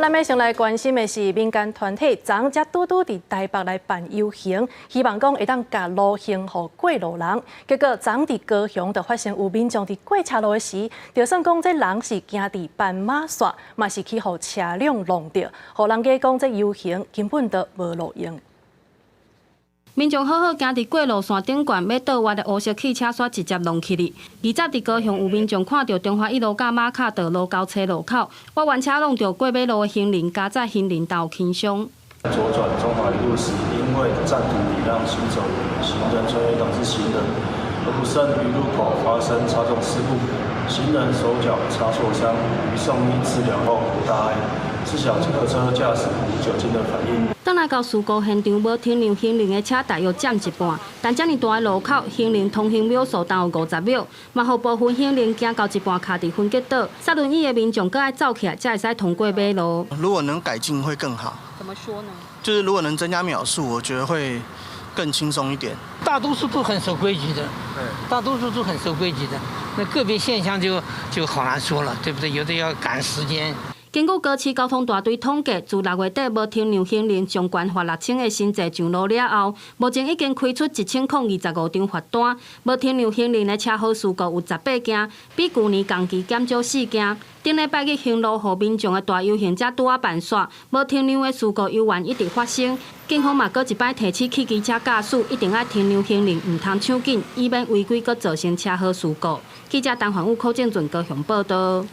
咱要先来关心的是民间团体昨才拄伫台北来办游行，希望讲会当甲路行予过路人。结果昨伫高雄就发生有民众伫过车路的时，就算讲这人是行伫斑马线，嘛是去互车辆弄着，互人家讲这游行根本就无路用。 民众好好行伫过路线顶悬，要倒弯的乌色汽车煞直接弄去哩。二早伫高雄有民众看到中华一路甲马卡道路交叉路口，我原车弄到过马路的行人，加在行人道轻伤。左转中华一路时，因为暂停礼让行走行人穿越导致行人，而不慎于路口发生擦撞事故，行人手脚擦挫伤，于送医治疗后无大碍，是小客车驾驶无酒精的反应。 等来到事故现场，无停留行人的车大约占一半。但这么大的路口，行人通行秒数当有50秒，嘛互部分行人行到一半卡伫分隔岛，塞轮椅的民众搁爱走起来，才会使通过马路。如果能改进会更好。怎么说呢？就是如果能增加秒数，我觉得会更轻松一点。大多数都很守规矩的，大多数都很守规矩的。那个别现象就好难说了，对不对？有的要赶时间。 经过高市交通大队统计，自6月底无停留行人将关罚6000的新制上路了后，目前已经开出1025张罚单。无停留行人的车祸事故有18件，比去年同期减少4件。顶礼拜日行路互民众的大游行才拄啊办煞，无停留的事故悠然一直发生。警方嘛，搁一摆提醒汽机车驾驶一定要停留行人，唔通抢紧，以免违规搁造成车祸事故。记者陈焕武、柯建俊高雄报道。